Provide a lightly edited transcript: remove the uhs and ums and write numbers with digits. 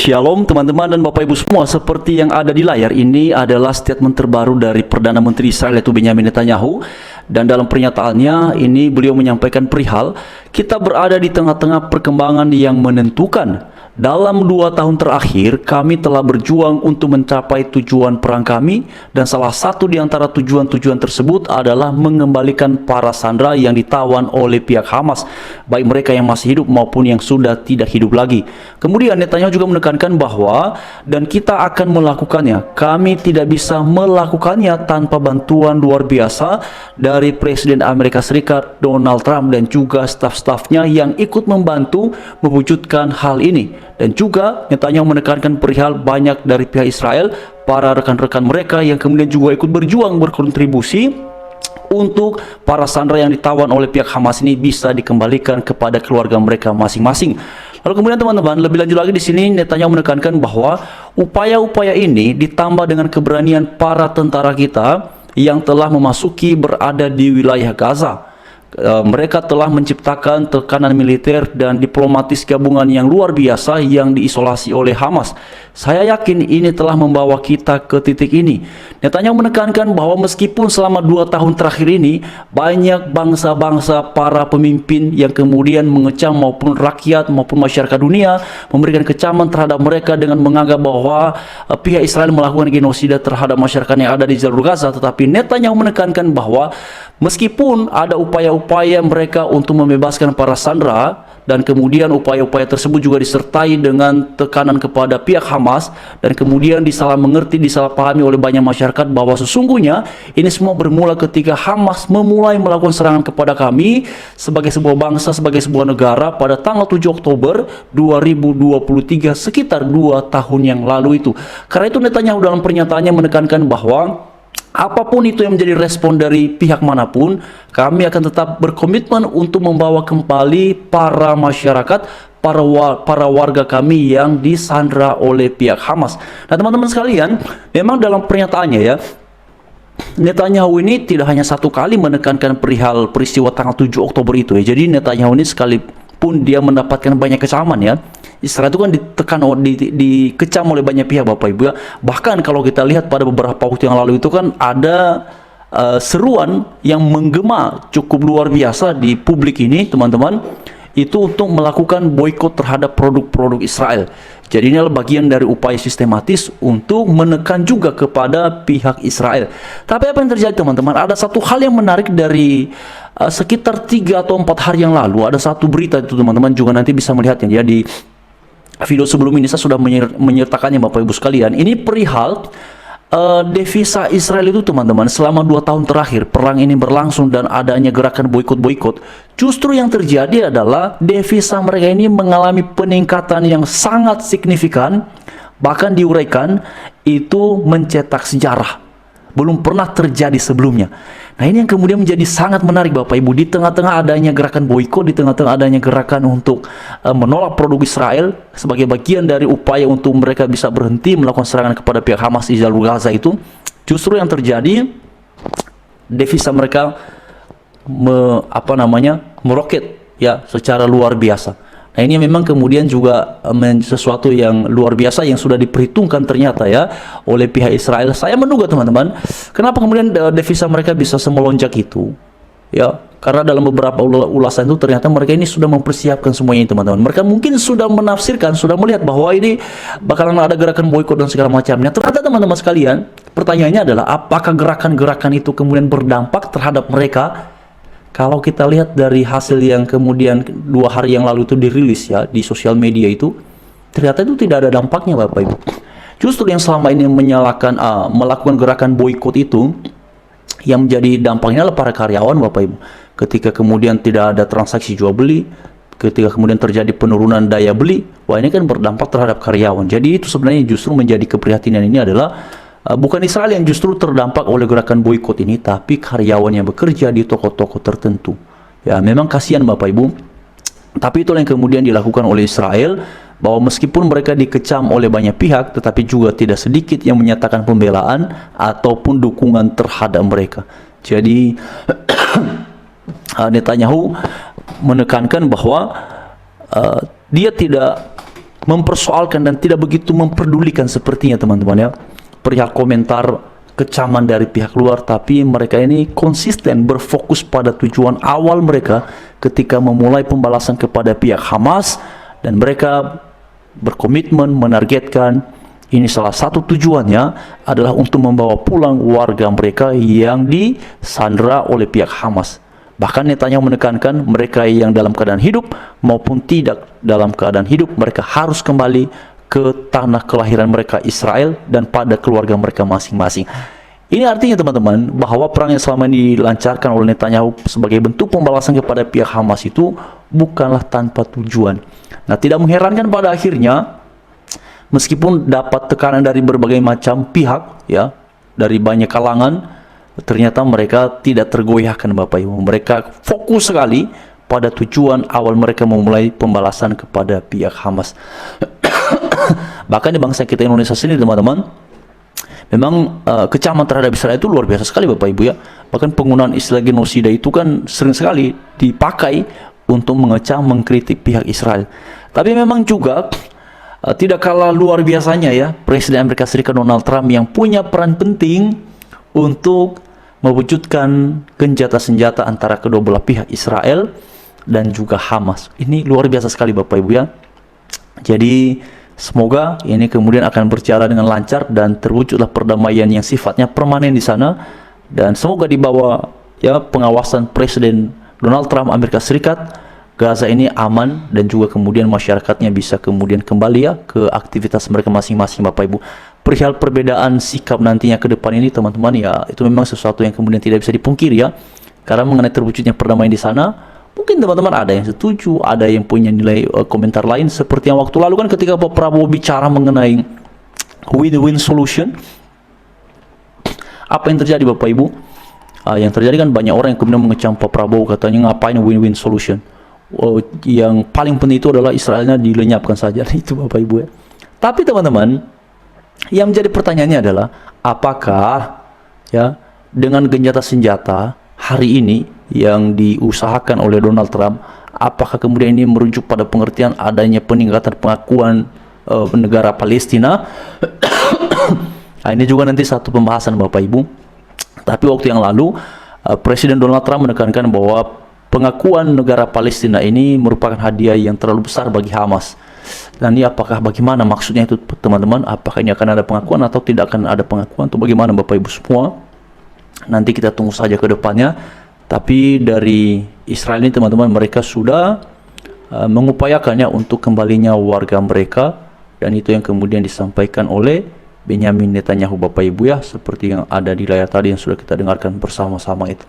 Shalom teman-teman dan Bapak Ibu semua, seperti yang ada di layar ini adalah statement terbaru dari Perdana Menteri Israel yaitu Benyamin Netanyahu. Dan dalam pernyataannya ini beliau menyampaikan perihal kita berada di tengah-tengah perkembangan yang menentukan. Dalam 2 tahun terakhir kami telah berjuang untuk mencapai tujuan perang kami, dan salah satu di antara tujuan-tujuan tersebut adalah mengembalikan para sandera yang ditawan oleh pihak Hamas, baik mereka yang masih hidup maupun yang sudah tidak hidup lagi. Kemudian Netanyahu juga menekankan bahwa dan kita akan melakukannya. Kami tidak bisa melakukannya tanpa bantuan luar biasa dari Presiden Amerika Serikat Donald Trump dan juga staf-stafnya yang ikut membantu mewujudkan hal ini. Dan juga Netanyahu menekankan perihal banyak dari pihak Israel, para rekan-rekan mereka yang kemudian juga ikut berjuang berkontribusi untuk para sandera yang ditawan oleh pihak Hamas ini bisa dikembalikan kepada keluarga mereka masing-masing. Lalu kemudian teman-teman, lebih lanjut lagi di sini Netanyahu menekankan bahwa upaya-upaya ini ditambah dengan keberanian para tentara kita yang telah memasuki berada di wilayah Gaza. Mereka telah menciptakan tekanan militer dan diplomatis gabungan yang luar biasa yang diisolasi oleh Hamas. Saya yakin ini telah membawa kita ke titik ini. Netanyahu menekankan bahwa meskipun selama 2 tahun terakhir ini banyak bangsa-bangsa para pemimpin yang kemudian mengecam maupun rakyat maupun masyarakat dunia memberikan kecaman terhadap mereka dengan menganggap bahwa pihak Israel melakukan genosida terhadap masyarakat yang ada di jalur Gaza, tetapi Netanyahu menekankan bahwa meskipun ada upaya-upaya mereka untuk membebaskan para sandera, dan kemudian upaya-upaya tersebut juga disertai dengan tekanan kepada pihak Hamas, dan kemudian disalah mengerti, disalahpahami oleh banyak masyarakat bahwa sesungguhnya ini semua bermula ketika Hamas memulai melakukan serangan kepada kami sebagai sebuah bangsa, sebagai sebuah negara pada tanggal 7 Oktober 2023, sekitar 2 tahun yang lalu itu. Karena itu Netanyahu dalam pernyataannya menekankan bahwa apapun itu yang menjadi respon dari pihak manapun, kami akan tetap berkomitmen untuk membawa kembali para masyarakat, para warga kami yang disandra oleh pihak Hamas. Nah teman-teman sekalian, memang dalam pernyataannya ya, Netanyahu ini tidak hanya satu kali menekankan perihal peristiwa tanggal 7 Oktober itu ya. Jadi Netanyahu ini sekalipun dia mendapatkan banyak kecaman ya, Israel itu kan dikecam oleh banyak pihak Bapak Ibu ya. Bahkan kalau kita lihat pada beberapa waktu yang lalu itu kan ada seruan yang menggema cukup luar biasa di publik ini teman-teman, itu untuk melakukan boikot terhadap produk-produk Israel. Jadi ini adalah bagian dari upaya sistematis untuk menekan juga kepada pihak Israel. Tapi apa yang terjadi teman-teman? Ada satu hal yang menarik dari sekitar 3 atau 4 hari yang lalu. Ada satu berita itu teman-teman juga nanti bisa melihatnya ya di video sebelum ini. Saya sudah menyertakannya Bapak Ibu sekalian. Ini perihal devisa Israel itu teman-teman, selama 2 tahun terakhir perang ini berlangsung dan adanya gerakan boikot-boikot, justru yang terjadi adalah devisa mereka ini mengalami peningkatan yang sangat signifikan, bahkan diuraikan itu mencetak sejarah, belum pernah terjadi sebelumnya. Nah ini yang kemudian menjadi sangat menarik Bapak Ibu, di tengah-tengah adanya gerakan boikot, di tengah-tengah adanya gerakan untuk menolak produk Israel sebagai bagian dari upaya untuk mereka bisa berhenti melakukan serangan kepada pihak Hamas di jalur Gaza itu, justru yang terjadi devisa mereka meroket ya secara luar biasa. Nah ini memang kemudian juga sesuatu yang luar biasa yang sudah diperhitungkan ternyata ya oleh pihak Israel. Saya menduga teman-teman, kenapa kemudian devisa mereka bisa semelonjak itu ya, karena dalam beberapa ulasan itu ternyata mereka ini sudah mempersiapkan semuanya teman-teman. Mereka mungkin sudah menafsirkan, sudah melihat bahwa ini bakalan ada gerakan boikot dan segala macamnya. Ternyata teman-teman sekalian, pertanyaannya adalah apakah gerakan-gerakan itu kemudian berdampak terhadap mereka? Kalau kita lihat dari hasil yang kemudian 2 hari yang lalu itu dirilis ya di sosial media itu, ternyata itu tidak ada dampaknya Bapak Ibu. Justru yang selama ini melakukan gerakan boikot itu, yang menjadi dampaknya adalah para karyawan Bapak Ibu. Ketika kemudian tidak ada transaksi jual beli, ketika kemudian terjadi penurunan daya beli, wah ini kan berdampak terhadap karyawan. Jadi itu sebenarnya justru menjadi keprihatinan ini adalah bukan Israel yang justru terdampak oleh gerakan boikot ini, tapi karyawan yang bekerja di toko-toko tertentu. Ya, memang kasihan Bapak Ibu. Tapi itulah yang kemudian dilakukan oleh Israel, bahwa meskipun mereka dikecam oleh banyak pihak, tetapi juga tidak sedikit yang menyatakan pembelaan ataupun dukungan terhadap mereka. Jadi Netanyahu menekankan bahwa dia tidak mempersoalkan dan tidak begitu memperdulikan sepertinya teman-teman ya, perihal komentar kecaman dari pihak luar, tapi mereka ini konsisten berfokus pada tujuan awal mereka ketika memulai pembalasan kepada pihak Hamas, dan mereka berkomitmen menargetkan ini salah satu tujuannya adalah untuk membawa pulang warga mereka yang disandra oleh pihak Hamas. Bahkan Netanyahu menekankan mereka yang dalam keadaan hidup maupun tidak dalam keadaan hidup, mereka harus kembali ke tanah kelahiran mereka Israel dan pada keluarga mereka masing-masing. Ini artinya teman-teman bahwa perang yang selama ini dilancarkan oleh Netanyahu sebagai bentuk pembalasan kepada pihak Hamas itu bukanlah tanpa tujuan. Nah, tidak mengherankan pada akhirnya meskipun dapat tekanan dari berbagai macam pihak ya, dari banyak kalangan, ternyata mereka tidak tergoyahkan Bapak Ibu. Mereka fokus sekali pada tujuan awal mereka memulai pembalasan kepada pihak Hamas. Bahkan di bangsa kita Indonesia sendiri teman-teman, memang kecaman terhadap Israel itu luar biasa sekali Bapak Ibu ya. Bahkan penggunaan istilah genosida itu kan sering sekali dipakai untuk mengecam, mengkritik pihak Israel. Tapi memang juga tidak kalah luar biasanya ya, Presiden Amerika Serikat Donald Trump yang punya peran penting untuk mewujudkan gencatan senjata antara kedua belah pihak Israel dan juga Hamas. Ini luar biasa sekali Bapak Ibu ya. Jadi semoga ini kemudian akan berjalan dengan lancar dan terwujudlah perdamaian yang sifatnya permanen di sana, dan semoga di bawah ya pengawasan Presiden Donald Trump Amerika Serikat, Gaza ini aman dan juga kemudian masyarakatnya bisa kemudian kembali ya ke aktivitas mereka masing-masing Bapak Ibu. Perihal perbedaan sikap nantinya ke depan ini teman-teman ya, itu memang sesuatu yang kemudian tidak bisa dipungkiri ya, karena mengenai terwujudnya perdamaian di sana, mungkin teman-teman ada yang setuju, ada yang punya nilai komentar lain, seperti yang waktu lalu kan ketika Pak Prabowo bicara mengenai win-win solution, apa yang terjadi Bapak Ibu? Yang terjadi kan banyak orang yang kemudian mengecam Pak Prabowo, katanya ngapain win-win solution, yang paling penting itu adalah Israelnya dilenyapkan saja. Itu Bapak Ibu ya. Tapi teman-teman, yang menjadi pertanyaannya adalah apakah ya dengan gencatan senjata hari ini yang diusahakan oleh Donald Trump, apakah kemudian ini merujuk pada pengertian adanya peningkatan pengakuan negara Palestina? Nah, ini juga nanti satu pembahasan Bapak Ibu. Tapi waktu yang lalu Presiden Donald Trump menekankan bahwa pengakuan negara Palestina ini merupakan hadiah yang terlalu besar bagi Hamas. Dan ini apakah bagaimana maksudnya itu teman-teman? Apakah ini akan ada pengakuan atau tidak akan ada pengakuan, atau bagaimana Bapak Ibu semua? Nanti kita tunggu saja ke depannya. Tapi dari Israel ini teman-teman, mereka sudah mengupayakannya untuk kembalinya warga mereka, dan itu yang kemudian disampaikan oleh Benyamin Netanyahu Bapak Ibu ya, seperti yang ada di layar tadi yang sudah kita dengarkan bersama-sama itu.